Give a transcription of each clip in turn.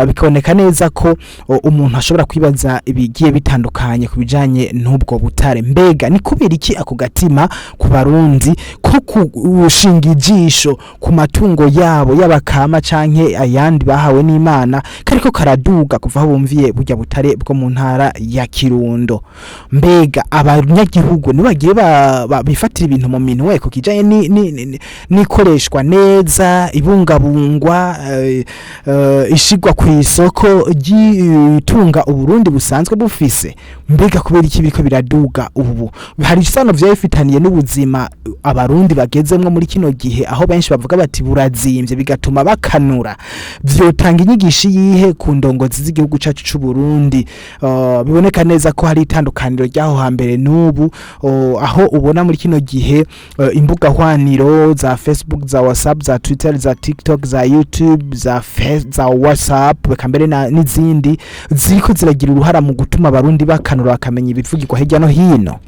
bikaboneka neza ko umuntu ashobora kwibaza ibigiye bitandukanye kubijanye n'ubwo butare. Mbega ni kubera iki ako gatima ku barundi ko kushinga ijisho ku matungo yabo y'abakama canke ayandi bahawe n'Imana kariko karaduga kuva aho bumviye burya butare bwo mu ntara ya Kirundo? Mbega abanyagihugu nibagiye bifatira ibintu mu minwe ko kijanye nikoreshwa neza ibungabungwa ishigwa ku isoko gitunga Uburundi busanzwe bufise? Mbega kubera iki biriko biraduga ubu? Hari isano vyafitaniye n'ubuzima abarundi bagezemwe muri kino gihe aho benshi bavuga bati burazimvye bigatuma bakanura. Vyotanga inyigishi yihe ku ndongozi z'igihugu cacu c'u Burundi? Biboneka neza ko hari itandukaniro ryaho hambere n'ubu, aho ubona muri kino gihe imbuga hwaniro za Facebook, za WhatsApp, za Twitter, za TikTok, za YouTube, za WhatsApp bekambere n'izindi ziriko ziragira uruhara mu gutuma abarundi bakanura bakamenya ibivugirwa hirya no hino.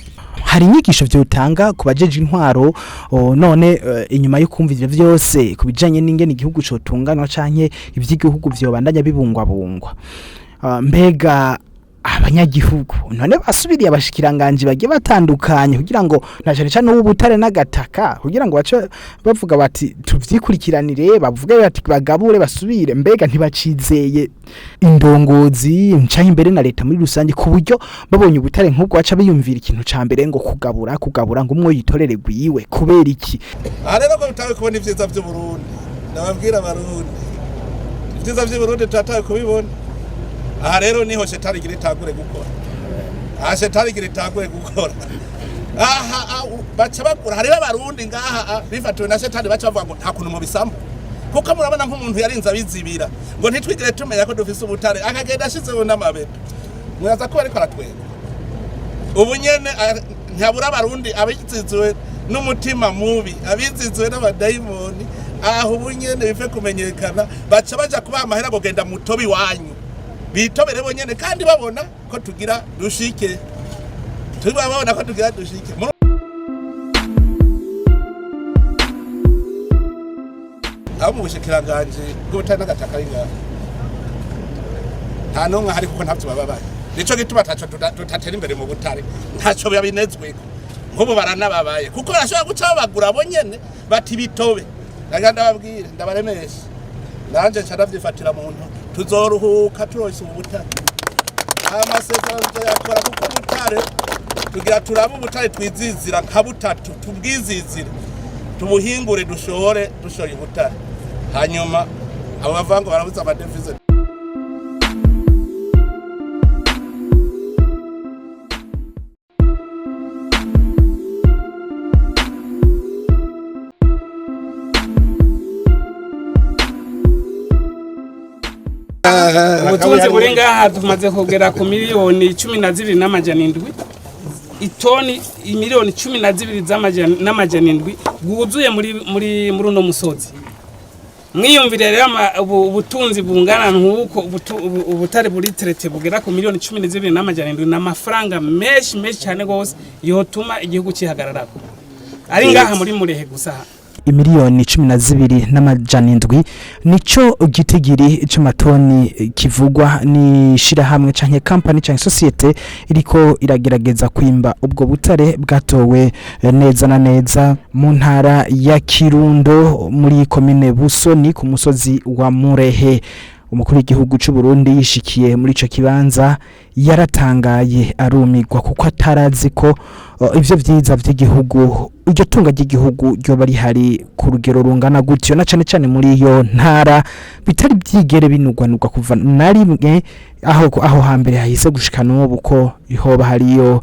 Hari inyigisho vyotanga kubajeje intwaro none inyuma yo kumva ivyo vyose kubijanye n'ingene igihugu cotunganwa canke ivy'igihugu vyobandanya bibungwabungwa. Mbega abanyagihugu none basubiriye abashikiranganje bagiye batandukanye kugira ngo na cyane n'ubutare n'agataka kugira ngo bace bavuga bati tuvyikurikiranire, bavuge bati bagabure basubire. Mbega ntibacizeye indongozi ncaye imbere na leta muri rusange ku buryo babonye ubutare nk'ubwo baca biyumvira ikintu ca mbere ngo kugabura ngo umwe yitorere gwiwe? Kubera iki? Rero ko bitawe kubona ivyiza by'u Burundi, nababwira abarundi ivyiza by'u Burundi tataye kubibona. Aha rero niho shetani gira itangure gukora. Shetani gira itangure gukora. Baca bakura hari abarundi ngaha bifatiwe na shetani baca bavuga ngo nta kuntu mu bisambu. Kuko murabona nk'umuntu yarinze abizibira ngo ntitwigire tumenya ko dufise ubutare akagenda ashizeho n'amabeto. Muraza ko ariko aratwega. Ubu nyene ntabura abarundi abizizwe n'umutima mubi, abizizwe n'abadayimoni. Aho ubu nyene bife kumenyekana baca baja kuba amahera go genda mutobi wanyu. Bitobere bonyene kandi babona ko tugira dushike. Babona ko tugira dushike. Amu bushikiranganje bw'ubutare n'agataka inga. Nta numwe hari kuko ntavyo bababaye. Nico gituma taco tutatera imbere mu butare. Ntaco byabinezweko. Nk'ubu baranababaye kuko barashobora guca bagura bonyene bati bitobe. Ndaganda babwire ndabaremesha. Nanje caravyifatira mu nto. Tuzoruhuka turose ubutare. Amasezerano yakora kuko ubutare tugira turabe ubutare twizizira nka butatu tubwizizira. Tubuhingure dushoye ubutare. Hanyuma abo bavango barabuza amadevize. Ubutunzi buri ngaha tumaze kugera ku miliyoni 12,700. Itoni miliyoni 12,700 bwuzuye muri uno musozi. Mwiyumvire rero ubutunzi bungana nk'uko ubutare buri trete bugera ku miliyoni 12,700 n'amafaranga menshi cyane gose yotuma igihugu cihagararako. Ari ngaha muri murehe gusa. Imiliyoni 12,700 nico gitigiri c'amatoni kivugwa ni shira hamwe canke company canke societe iriko iragerageza kwimba ubwo butare bwatowe neza na neza mu ntara ya Kirundo muri komine Busoni ku musozi wa Murehe. Umukuru w'igihugu c'u Burundi yishikiye muri ico kibanza yaratangaye arumigwa kuko atarazi ko ivyo vyiza vy'igihugu iryo tunga ry'igihugu ryo bari hari ku rugero rungana gutyo na cane muri iyo ntara bitari byigere binugwanugwa kuva na rimwe aho hambere hahise gushika n'ubu ko ihoba hariyo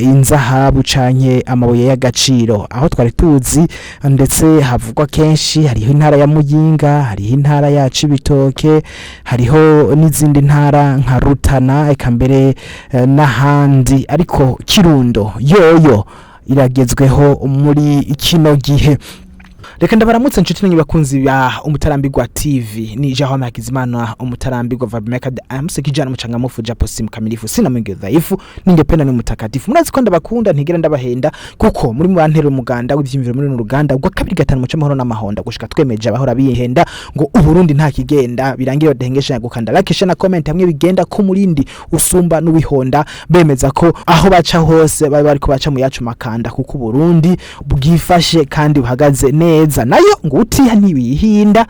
inzahabu canke amabuye y'agaciro aho twari tuzi ndetse havugwa kenshi hariho intara ya Muyinga hariho intara ya Cibitoke hariho n'izindi ntara nka Rutana eka mbere n'ahandi ariko Kirundo yoyo iragezweho muri kino gihe. reka ndabaramutse nshuti n'inyi bakunzi ba Umutarambirwa TV ni Jaho Makizimana Umutarambirwa Vabimeka amse kijana mucangamufu japo simkamilifu sina mwingi dhaifu ningependa ni mutakatifu murazi ko ndabakunda ntigera ndabahenda kuko muri mu bantero umuganda w'ivyimviro muri n'uruganda gwa kabiri gatanu muce mahoro n'amahonda gushika twemeje abahora bihenda ngo uburundi nta kigenda birangira dehengesha gukanda like na comment hamwe bigenda ko murindi usumba n'uwihonda bemeza ko aho baca hose bari ko baca mu yacu makanda kuko Burundi bwifashe kandi buhagaze neza nayo nguti nibihinda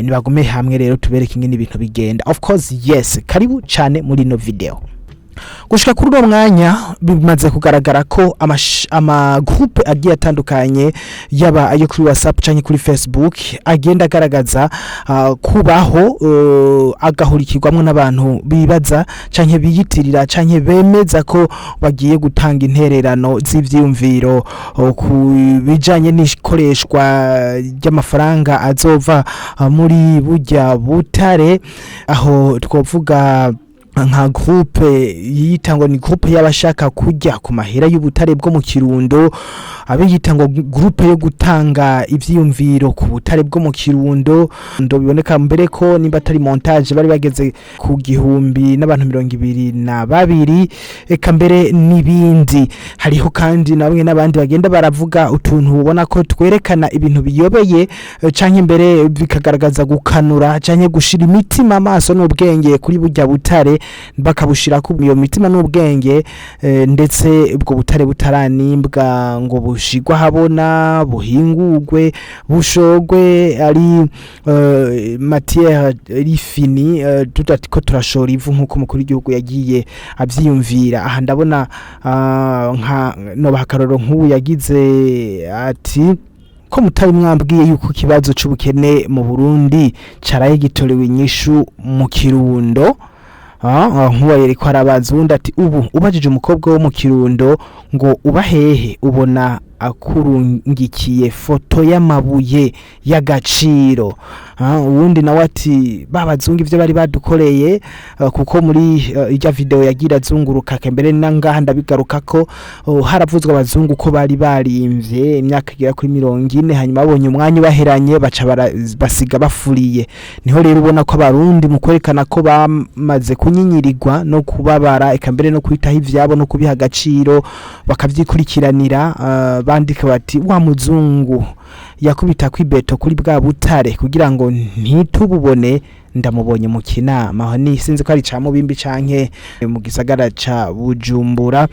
nibagume hamwe rero tubereke ingene ibintu bigenda. Of course yes, karibu cyane muri no video. Gushika kuri uwo mwanya bimaze kugaragara ko ama groupe agiye atandukanye yaba ayo kuri WhatsApp canke kuri Facebook agenda agaragaza kubaho agahurikirwamwe n'abantu bibaza canke biyitirira canke bemeza ko bagiye gutanga intererano z'ivyumviro ku bijanye n'ikoreshwa ry'amafaranga azova muri burya butare, aho twovuga nka groupe yitango ni groupe y'abashaka kujya ku mahera y'ubutare bwo mu Kirundo, abe yitango groupe yo gutanga ivyiyumviro ku butare bwo mu Kirundo. Ndo biboneka mbere ko nimba atari montage bari bageze ku gihumbi n'abantu 22 eka mbere nibindi. Hariho kandi nabwe n'abandi bagenda baravuga utuntu ubona ko twerekana ibintu biyobeye canke mbere bikagaragaza gukanura canke gushira imitima amaso n'ubwenge kuri burya butare bakabushira ku iyo mitima n'ubwenge, ndetse ubwo butare butaranimbwa ngo bushigwa habona buhingurwe bushogwe ari matière rifini tutatiko turashora ivu nkuko mukuru w'igihugu yagiye avyiyumvira. Aha ndabona nka no bakaroro nk'ubu yagize ati ko mutari mwambwiye yuko kibazo c'ubukene mu Burundi caraye gitorewe inyishu mu Kirundo. Nkuwa yeriko arabaza undi ati ubu ubajije umukobwa wo mu Kirundo ngo ubahehe ubona akurungikiye foto y'amabuye y'agaciro. Uwundi nawe ati babazungu ivyo bari badukoreye kuko muri ijya video yagira zunguruka kembere nangaha ndabigaruka ko haravuzwa abazungu ko bari barimvye imyaka igira kuri 40 hanyuma babonye umwanya baheranye baca basiga bafuriye. Niho rero ubona ko abarundi mu kwerekana ko bamaze kunyinyirirwa no kubabara eka mbere no kwitaho ivyabo no kubiha agaciro bakavyikurikiranira. Bandika bati wa muzungu yakubita kwibeto kuri bwa butare kugira ngo ntitububone ndamubonye mu kinama. Aho ni sinzi ko ari ca Mubimbi canke mu gisagara ca Bujumbura.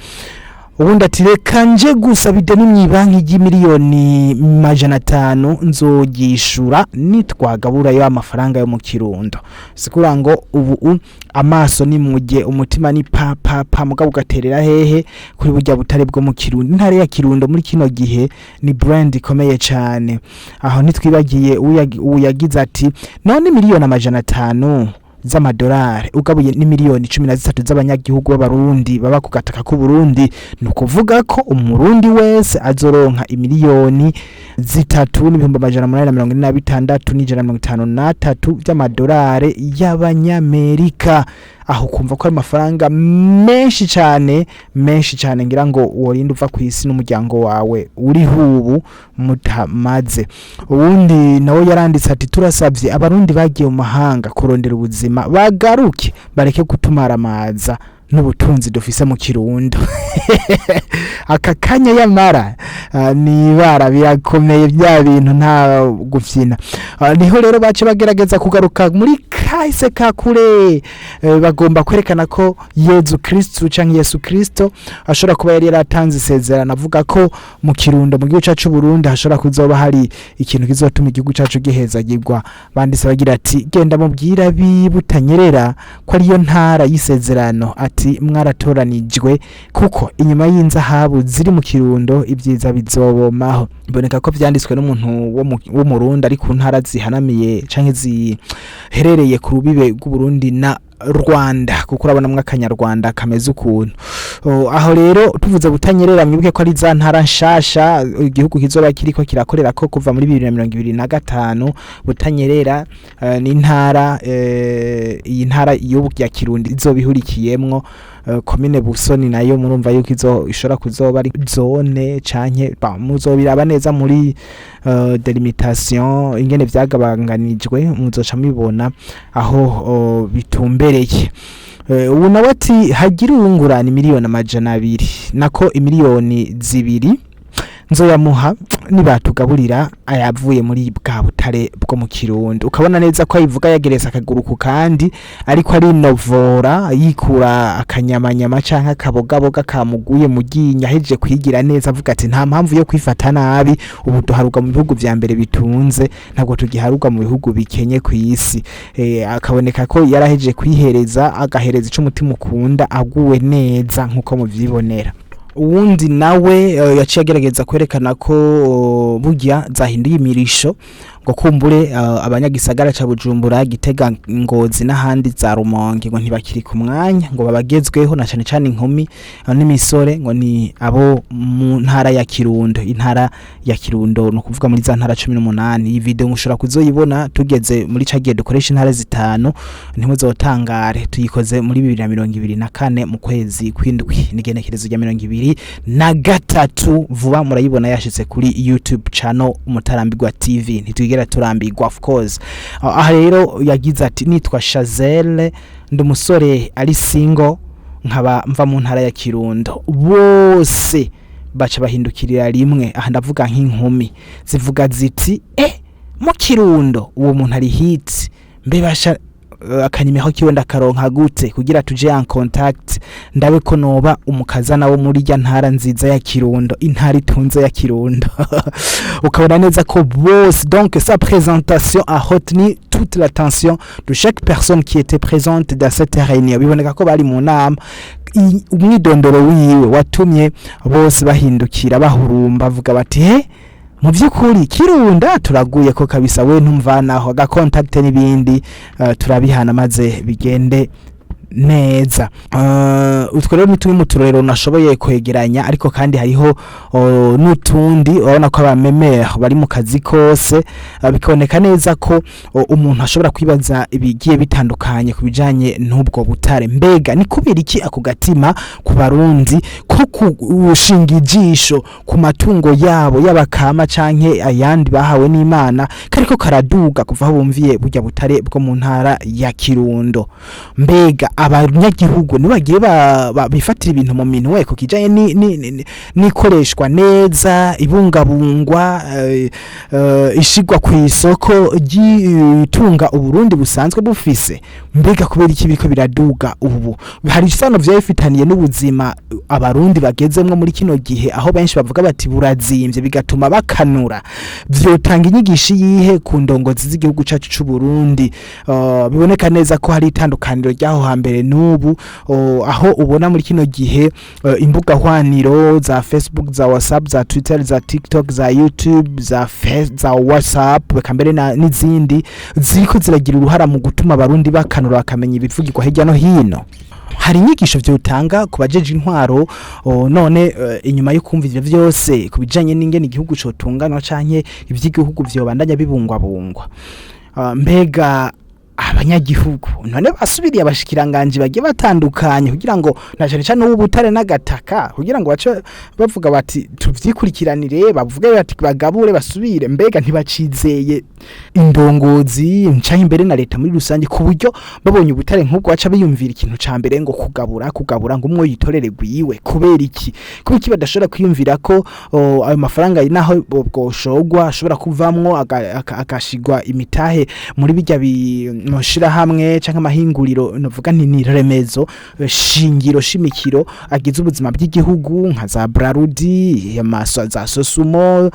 Ubundi ati reka nje gusaba ideni mw'ibanki y'imiliyoni 500 nzogishura nitwagabura yo amafaranga yo mu Kirundo. Sikura ngo ubu amaso ni muje umutima ni pa mugabo gaterera hehe kuri burya butare bwo mu Kirundo. Intare ya Kirundo muri kino gihe ni brand ikomeye cyane. Aho nitwibagiye uyagize ati none miliyoni 500 z'amadolari ugabuye ni miliyoni 13 z'abanyagihugu b'abarundi baba ku gataka ku Burundi, nukuvuga ko umurundi wese azoronka imiliyoni 3,846 n'ijana by'amadolari y'abanyamerika. Aho kumva ko amafaranga menshi cyane ngira ngo worinda uva ku isi n'umuryango wawe uri hubu mutamaze. Ubundi nawe yaranditse ati turasabye abarundi bagiye mu mahanga kurondera ubuzima bagaruke bareke gutumara amaza n'ubutunzi dufise mu Kirundo. Akakanya yamara ni bara birakomeye bya bintu nta gufyina. Niho rero bace bagerageza kugaruka muri kahise kakure, bagomba kwerekana ko Yesu Kristo ashobora kuba yari yaratanze isezerano avuga ko mu Kirundo mu gihugu cyacu Burundi hashobora kuzoba hari ikintu kizotuma igihugu cyacu gihezagirwa. Bandise bagira ati genda mubwira bibutanyerera ko ariyo ntara y'isezerano ati mwaratoranijwe kuko inyuma y'inzahabu ziri mu Kirundo ibyiza bizobomaho. Boneka ko byanditswe n'umuntu wo mu Burundi ari ku ntara zihanamiye canke ziherereye ku rubibe rw'u Burundi na Rwanda kuko urabona mw'akanyarwanda kameze ukuntu. Aho rero tuvuze butanyerera mwibuke ko ari za ntara nshasha igihugu kizoba kiriko kirakorera ko kuva muri 2025. Butanyerera ni ntara iyi ntara y'ubu ya Kirundi izobihurikiyemwo komine Busoni nayo murumva yuko ishobora kuzoba ari zone canke muzobiraba neza muri delimitation ingene vyagabanganijwe muzoca mibona aho bitumbereye. Ubu nawe ati hagira uwungurana miliyoni 200 nako imiliyoni 2 nzoyamuha nibatugaburira ayavuye muri bwa butare bwo mu Kirundo. Ukabona neza ko ayivuga yagereza akaguru ku kandi ariko ari novora yikura akanyamanyama canka kabogaboga kamuguye mu ginya heje kwigira neza avuga ati nta mpamvu yo kwifata nabi, ubu duharuka mu bihugu vya mbere bitunze ntabwo tugiharuka mu bihugu bikenye ku isi. Akaboneka ko yaraheje kwihereza agahereza ico umutima ukunda aguwe neza nkuko muvyibonera. Uwundi nawe yaciye agerageza kwerekana ko burya zahinduye imirisho ngo kumbure abanyagisagara ca Bujumbura, Gitega, Ngozi n'ahandi za Rumonge ngo ntibakiri ku mwanya, ngo babagezweho na cane cane inkumi n'imisore ngo ni abo mu ntara ya Kirundo. Intara ya Kirundo no kuvuga muri za ntara 18. Iyi video ngushobora kuzoyibona tugeze muri cagiye dukoresha intara zitanu, ntimuzotangare tuyikoze muri 2024 mu kwezi kw'indwi n'igenekerezo rya 2023. Vuba murayibona yashitse kuri YouTube channel Umutarambirwa TV. Ntitwigera turambirwa of course. Aha rero yagize ati nitwa Chazelle ndi umusore ari single nkaba mva mu ntara ya Kirundo. Bose baca bahindukirira rimwe, aha ndavuga nk'inkumi zivuga ziti mu Kirundo uwo muntu ari hit mbe basha akanimeho kiwe ndakaronka gute kugira tuje en contact ndabe ko noba umukazana wo muri ya ntara nziza ya Kirundo, intara itunze ya Kirundo. Ukabona neza ko bose, donc sa présentation a retenu toute l'attention de chaque personne qui était présente dans cette réunion. Biboneka ko bari mu nama, umwidondoro wiwe watumye bose bahindukira bahurumba bavuga bati mu byukuri Kirunda turaguye ko kabisa, we ntumvanaho ga contact n'ibindi turabihana maze bigende neza. Utwo rero nitumwe mu turero nashoboye kwegeranya, ariko kandi hariho n'utundi urabona ko abamemere bari mu kazi kose. Bikaboneka neza ko umuntu ashobora kwibaza ibigiye bitandukanye kubijanye n'ubwo butare. Mbega ni kubera iki ako gatima ku Barundi ko kushinga ijisho ku matungo yabo y'abakama canke ayandi bahawe n'Imana kariko karaduga kuva aho bumviye burya butare bwo mu ntara ya Kirundo? Mbega abanyagihugu nibagiye bifatira ibintu mu minwe ko kijanye nikoreshwa neza, ibungabungwa, ishigwa ku isoko gitunga Uburundi busanzwe bufise? Mbega kubera iki biriko biraduga ubu? Hari isano vyafitaniye n'ubuzima Abarundi bagezemwe muri kino gihe, aho benshi bavuga bati burazimvye bigatuma bakanura. Vyotanga inyigishi yihe ku ndongozi z'igihugu cacu c'u Burundi? Biboneka neza ko hari itandukaniro ryaho hambere n'ubu, aho ubona muri kino gihe imbuga hwaniro za Facebook, za WhatsApp, za Twitter, za TikTok, za YouTube, za WhatsApp bekambere n'izindi ziriko ziragira uruhara mu gutuma Abarundi bakanura bakamenya ibivugirwa hirya no hino. Hari inyigisho vyotanga kubajeje intwaro none inyuma yo kumva ivyo vyose kubijanye n'ingene igihugu cotunganwa canke ivy'igihugu vyobandanya bibungwabungwa. Mbega abanyagihugu none basubiriye abashikiranganje bagiye batandukanye kugira ngo na cyane cyane ubutare n'agataka kugira ngo bace bavuga bati tuvyikurikiranire, bavuge bati bagabure basubire. Mbega ntibacizeye indongozi ncanke imbere na leta muri rusange ku buryo babonye ubutare nk'ubwo baca biyumvira ikintu ca mbere ngo kugabura ngo umwe yitorere gwiwe? Kubera iki badashobora kwiyumvira ko ayo mafaranga naho bwoshogwa ashobora kuvamwo akashigwa imitahe muri bijya mushira hamwe canke amahinguriro novuga nti ni remezo shingiro shimikiro agize ubuzima bw'igihugu nka za Brarudi yamaso za Sosumo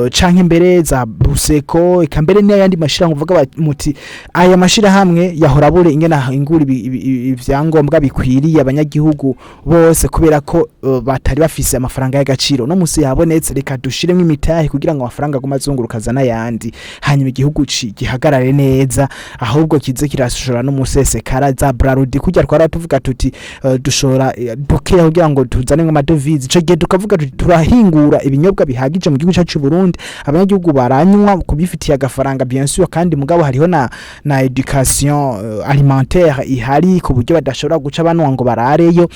canke mbere za Buseko ikambere n'ayandi mashira nguvuga muti aya mashira hamwe yahora bure ingena ingura ivyangombwa bikwiriye abanyagihugu bose kubera ko batari bafise amafaranga y'agaciro. No musi yabonetse reka dushiremo imitahe kugira ngo amafaranga aguma azungurukaza n'ayandi hanyuma igihugu gihagarare neza, aho ahubwo kize kirashora no musesekara za Brarudi kujya twara tuvuga tuti dushora dukeya kugira ngo tuzane nk'amadevize ico gihe tukavuga tuti turahingura ibinyobwa bihagije mu gihugu cyacu Burundi abanyagihugu baranywa kubifitiye agafaranga bien sûr kandi mugabo hariho na education alimentaire ihari ku buryo badashobora guca banwa ngo barareyo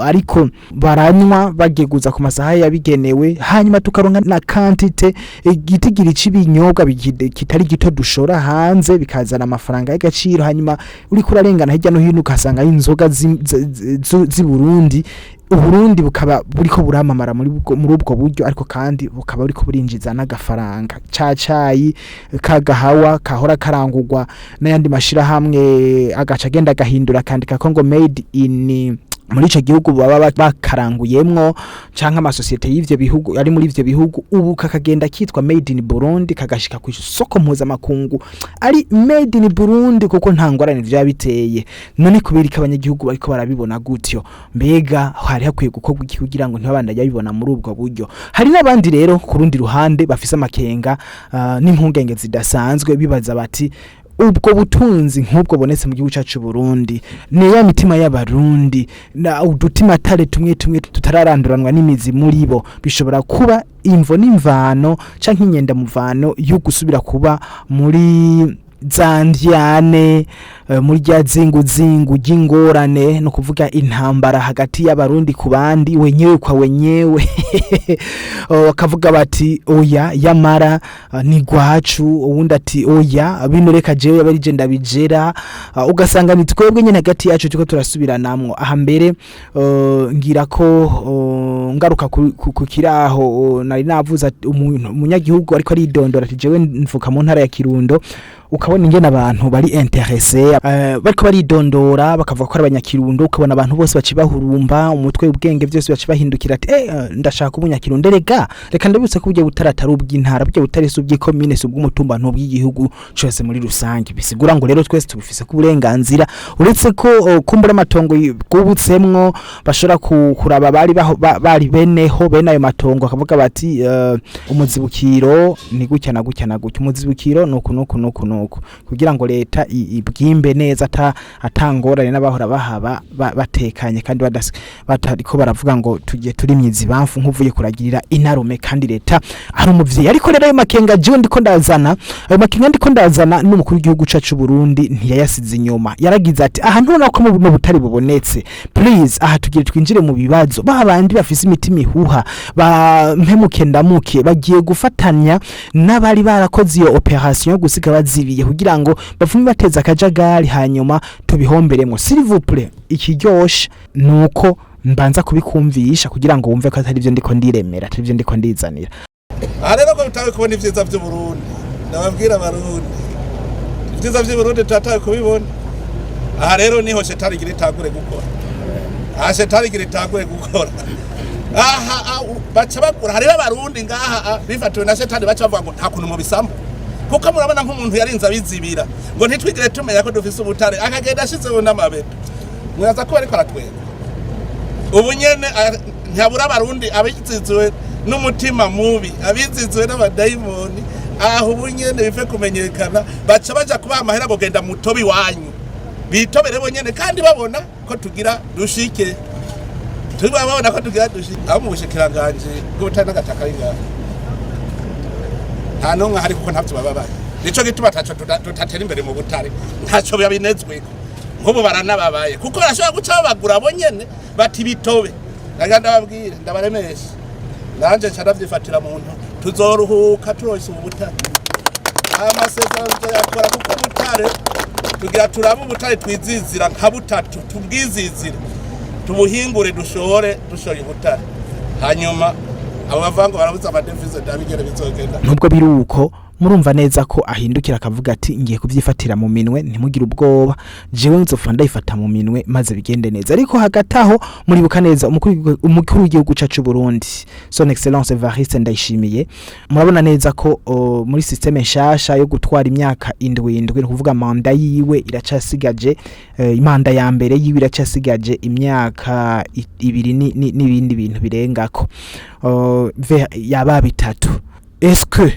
ariko baranywa bageguza ku masaha yabigenewe hanyuma tukaronka na quantité igitigira icibinyobwa kitari gito dushora hanze bikazana amafaranga y'agaciro hanyuma uri kurarengana hirya no hino ukasanga inzoga zi Burundi Uburundi bukaba buriko buramamara muri ubwo buryo ariko kandi bukaba buriko burinjiza n'agafaranga cacayi kagahawa kahora karangurwa n'ayandi mashira hamwe agaca agenda gahindura kandi kakongo made in muri ico gihugu baba bakaranguyemwo canka amasosiyete y'ivyo bihugu ari muri ivyo bihugu ubu kakagenda kitwa made in Burundi kagashika ku isoko mpuza makungu ari made in Burundi kuko ntangorane vya biteye none kubirika abanyagihugu bariko barabibona gutyo mbega hari hakwiye gukorwa iki kugira ngo ntibabanda yabibona muri ubwo buryo hari n'abandi rero ku rundi ruhande bafise amakenga n'impungenge zidasanzwe bibaza bati ubwo butunzi nk'ubwo bonetse mu gihugu cyacu Burundi ne ya mitima y'abarundi na udutima tare tumwe tutararanduranwa n'imizi muri bo bishobora kuba imvo n'imvano canke inyenda muvano yo gusubira kuba muri zandyane muri rya zingu ry'ingorane no kuvuga intambara hagati y'abarundi ku bandi wenyewe kwa wenyewe bakavuga bati oya yamara ni gwacu uwundi ati oya bino reka jewe abarije ndabijera ugasanga ni twebwe nyene hagati yacu tuko turasubiranamwo aha mbere ngira ko ngaruka ku kiraho nari navuza umunyagihugu ariko ari dondora ati jewe mvuka mu ntara ya Kirundo ukabona ingene abantu bari intéressé bariko baridondora bakavuga ko ari abanyakirundo ukabona abantu bose bacibahurumba umutwe ubwenge byose bacibahindukira ati ndashaka umunyakirundo reka ndabutse ko buje butaratari ubw'intara buje butarese ubw'ikomine ubw'umutumba nto bw'igihugu cyose muri rusange bisigura ngo rero twese tubifise ku burenganzira uretse ko kumbura amatongo gubutsemwo bashora kuraba bari beneho bene ayo matongo akavuga bati umuzibukiro ni gutya na gutya umuzibukiro nuko kugira ngo leta ibwimbe neza atangorane n'abahora bahaba batekanye kandi batariko baravuga ngo tujye turi myizi bamfu nkuvuye kuragirira inarume kandi leta ari umuvyeyi ariko rero ayo makenga je ndiko ndazana n'umukuru w'igihugu cacu Burundi ntiyayasize inyuma yaragize ati aha ntubona ko mu butari bubonetse please aha tugire twinjire mu bibazo babandi bafise imitima ihuha mpemuke ndamuke bagiye gufatanya n'abari barakoze iyo operation yo gusiga bazibiye kugira ngo bavume bateza akajagari hanyuma tubihomberemo s'il vous plaît ikiryoshe nuko mbanza kubikumvisha kugira ngo wumve ko atari byo ndiko ndiremera atari byo ndiko ndizanira aha rero ko bitawe kubona ivyiza by'u Burundi ndababwira abarundi ivyiza by'u Burundi tutataye kubibona aha rero niho shetani gira itangure gukora shetani gira itangure gukora baca bakura hari abarundi ngaha bifatiwe na shetani baca bavuga ngo nta kuntu mu bisambu kuko murabona nk'umuntu yarinze abizibira ngo ntitwigire tumenya ko dufise ubutare akagenda ashizeho n'amabebe mwaza ko ariko aratwega ubu nyene ntabura abarundi abiziziwe n'umutima mubi abiziziwe n'abadayimoni aho ubu nyene bife kumenyekana baca baja kubaha amahera ngo genda mutobi wanyu bitobere bo nyene kandi babona ko tugira dushike babona ko tugira dushike aho mu bushikiranganje bw'ubutare n'agataka y'ingaha hano nka hari kuko ntavyo bababaye nico gituma taco tutatera imbere mu butare ntaco babinezweko nk'ubu baranababaye kuko barashobora guca babagura bo nyene bati bitobe ndababwire ndabaremesha nanje caravyifatira mu nto tuzoruhuka turose ubutare amasezerano yakora kuko butare tugira turabe ubutare twizizira nka butatu tubwizizire tubuhingure dushoye ubutare hanyuma abo bavango barabuza amadevize ndabigere bizogenda nubwo biruko murumva neza ko ahindukira akavuga ati ngiye kuvyifatira mu minwe ntimugire ubwoba jewe nzofura ndayifata mu minwe maze bigende neza ariko hagati aho muribuka neza umukuru w'igihugu cacu Burundi son excellence Evariste Ndayishimiye murabona neza ko muri systeme nshasha yo gutwara imyaka 7 no kuvuga manda yiwe iracasigaje imanda ya mbere yiwe iracasigaje imyaka 2 n'ibindi bintu birengako yaba bitatu est-ce que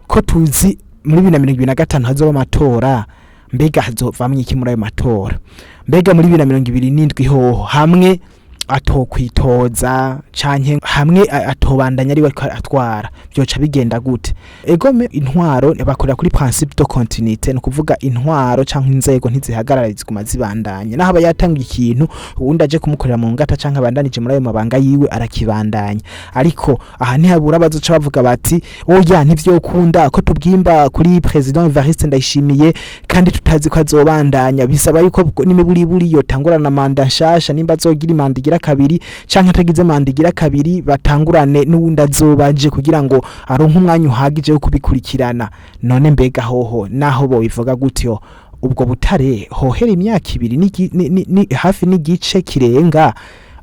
ko tuzi muri 2025 hazoba amatora mbega hazovamwe iki muri ayo matora, mbega muri 2027 hoho hamwe atokwitoza canke hamwe atobandanya ari we atwara byoca bigenda gute. Egome intwaro bakorera kuri principe de continuité, no kuvuga intwaro canke inzego ntizihagarara ziguma zibandanya, naho aba yatanga ikintu ubundi aje kumukorera mu ngata canke abandanije muri ayo mabanga yiwe arakibandanya. Ariko aha ntihabura bazoca bavuga bati oya ntivyokunda ko tubwimba kuri president Evariste Ndayishimiye kandi tutazi ko azobandanya, bisaba yuko nimiburi yotangurana manda nshasha, nimba azogira manda igira kabiri canke atagize manda igira kabiri batangurane n'uwundi azobaje kugira ngo aronke umwanya uhagije wo kubikurikirana. None mbega hoho naho bo bivuga gutyo ubwo butare hohera imyaka 2 ni hafi n'igice kirenga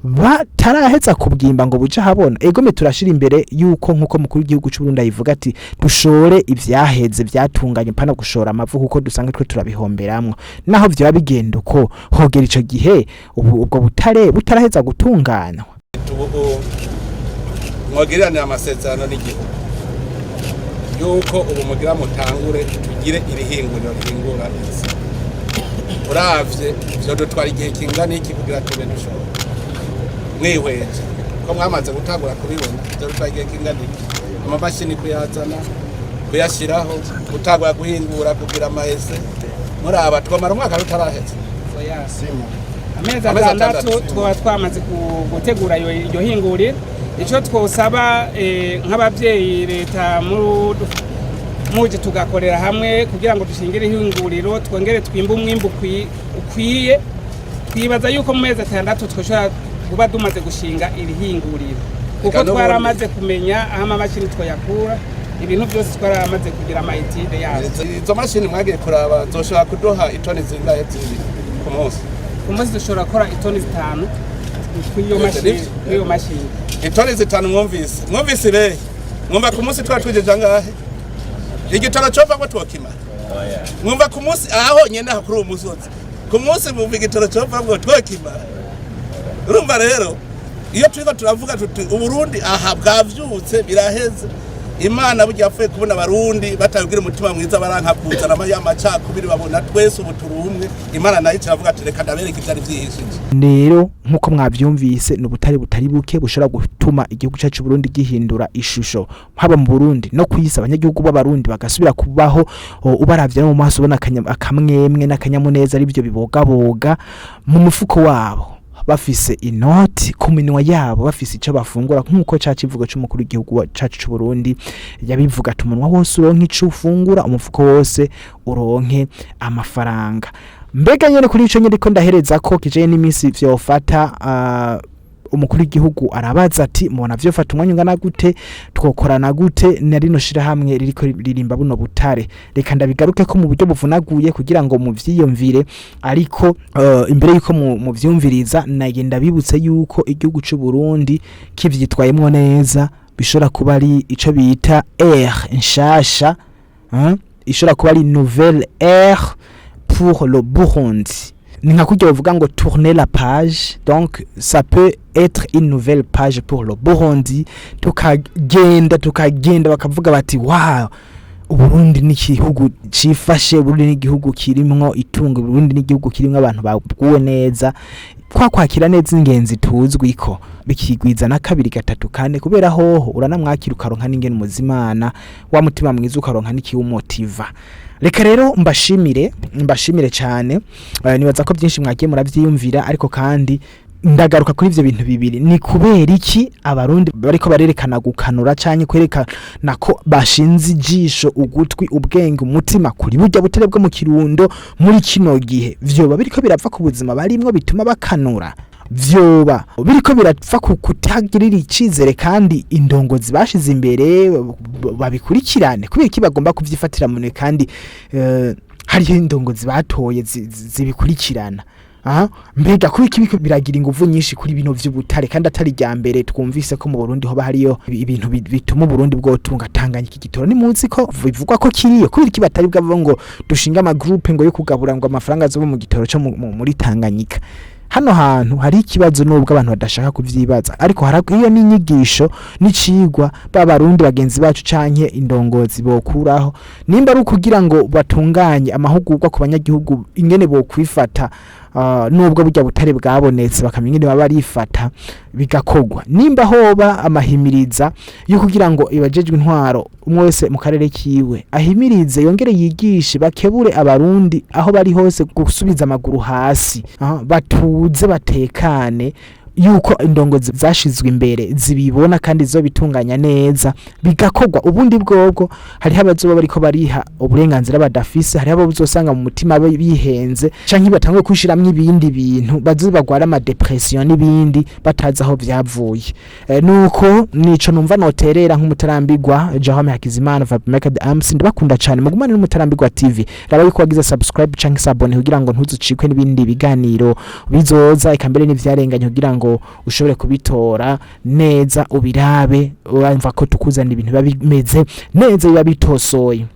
bataraheza kubwimba ngo buja habona. Egome turashira imbere yuko nkuko mukuru w'igihugu cy'u Burundi yivuga ati dushore ivyaheze vyatunganye pana gushora amavu kuko dusanga twe turabihomberamwo, naho vyo bigenda uko hogera ico gihe ubwo butare butaraheza gutungana. Mwogerane amasezerano n'igihugu yuko ubu mugira mutangure tugire irihinguriro rihingura isi. Uravye ivyo dutwara igihe kingana iki kugira tube dushobora mwihweje ko mwamaze gutangura kubibona ivyo dutwara igihe kingana iki, amamashini kuyazana kuyashiraho gutangura guhingura kugira amahese muraba twamara umwaka rutaraheze amezi atandatu twaba twamaze gutegura iyo hinguriro. Ico twosaba nk'abavyeyi leta muje tugakorera hamwe kugira ngo dushingire ihinguriro twongere twimba umwimbu ukwiye. Twibaza yuko mu mezi atandatu twoshobora kuba dumaze gushinga iri hinguriro kuko twaramaze kumenya aho amamashini twoyakura, ibintu byose twaramaze kugira amayitide yazo. Izo mashini mwagiye kuraba zoshobora kuduha itoni zingahe zibiri ku munsi? Ku munsi dushobora gukora itoni 5 kwiyo mashini. Itoni 5 mwumvise be mwumva ku munsi twatwijeje angahe? Igitoro cova ngo twokima mwumva ku munsi aho nyene hakuru umusozi ku munsi mwumva igitoro cova ngo twokima. Urumva rero iyo turiko turavuga tuti uburundi aha bwavyutse biraheze, Imana burya yapfuye kubona abarundi batagira umutima mwiza baranka kuzana amayamaca kubiri babona twese ubu turumwe. Imana nayo iravuga ati reka ndabereka ivyari vyihishije. Rero nkuko mwavyumvise n'ubutari butari buke bushobora gutuma igihugu cyacu Burundi gihindura ishusho haba mu Burundi no kwisa abanyagihugu b'abarundi bagasubira kubaho ubaravye mu maso ubona akamwemwe n'akanyamuneza ari byo bibogaboga mu mufuko wabo, bafise inoti ku minwa yabo, bafise ico bafungura nkuko cacivuga cy'umukuru w'igihugu cyacu cy'u Burundi yabivuga ati umunwa wose uronke ico ufungura, umufuko wose uronke amafaranga. Mbega nyene kuri ico nyene ko ndahereza ko kijeje n'iminsi vyofata umukuru w'igihugu arabaza ati mubona vyofata umwanya ungana gute, twokorana gute na rino shira hamwe ririko ririmba buno butare. Reka ndabigaruke ko mu buryo buvunaguye kugira ngo muvyiyumvire, ariko imbere yuko muvyumviriza nagenda bibutse yuko igihugu cy'u Burundi kivyitwayemwo neza bishobora kuba ari ico bita ère nshasha, ishobora kuba ari nouvelle ère pour le Burundi. Ninga kujya uvuga ngo tourner la page, donc ça peut être une nouvelle page pour le Burundi. Tukagenda bakavuga bati wow, Uburundi ni igihugu cifashe, Burundi ni igihugu kirimwo itungo, Burundi ni igihugu kirimwo abantu baguwe neza, kwakira neza ingenzi tuzwi ko bikigwiza na kabiri gatatu kane kubera hoho uranamwakira ukaronka n'ingene muzimana wa mutima mwiza ukaronka n'ikiwumotiva. Reka rero mbashimire cyane, nibaza ko byinshi mwagiye muravyiyumvira, ariko kandi ndagaruka kuri ivyo bintu bibiri. Ni kubera iki abarundi bariko barerekana gukanura canke kwerekana ko bashinze ijisho, ugutwi, ubwenge, umutima kuri burya butare bwo mu Kirundo muri kino gihe? Vyoba biriko birapfa ku buzima barimwo bituma bakanura? Vyoba biriko birapfa kutagirira icizere kandi indongozi bashize imbere babikurikirane? Kubera iki bagomba kuvyifatira munwe kandi hariho indongozi batoye zibikurikirana? Mbega kuko iki biragira inguvu nyinshi kuri bino vy'ubutare kandi atari rya mbere twumvise ko mu Burundi hoba hariyo ibintu bituma Burundi bwotunga Tanganyika igitoro. Ni munsi ko bivugwa ko kiriyo, kubera iki batari bwavo ngo dushinga ama groupe ngo yo kugabura ngo amafaranga azoba mu gitoro cyo muri Tanganyika? hano hantu hari ikibazo nubwo abantu badashaka kuvyibaza ariko harakwiye n'inyigisho n'icigwa b'abarundi bagenzi bacu canke indongozi bokuraho nimba ari kugira ngo batunganye amahugurwa ku banyagihugu ingene bokwifata nubwo burya butare bwabonetse bakamenya ingene baba barifata bigakogwa nimba hoba amahimiriza yo kugira ngo ibajejwe intwaro umwe wese mu karere kiwe ahimirize yongere yigishe bakebure abarundi aho bari hose gusubiza amaguru hasi batuze batekane yuko indongozi zashizwe imbere zibibona kandi zo bitunganya neza bigakogwa ubundi bwobwo hari abazoba bariko bariha uburenganzira badafise hari abo uzosanga mu mutima bihenze canke batangwe kwishiramwe ibindi bintu bazibagwara ama depression n'ibindi bataza aho vyavuye nuko nico numva noterera nk'umutarambirwa Jahome Hakizimana Fabmaker the Amsi ndabakunda cyane mugumane n'umutarambirwa TV raba yuko wagize subscribe canke sabone kugira ngo ntuzucikwe n'ibindi biganiro bizoza ikambere n'ivyarenganye kugira ngo ushobore kubitora neza ubirabe urumva ko tukuzana ibintu biba bimeze neza biba bitosoye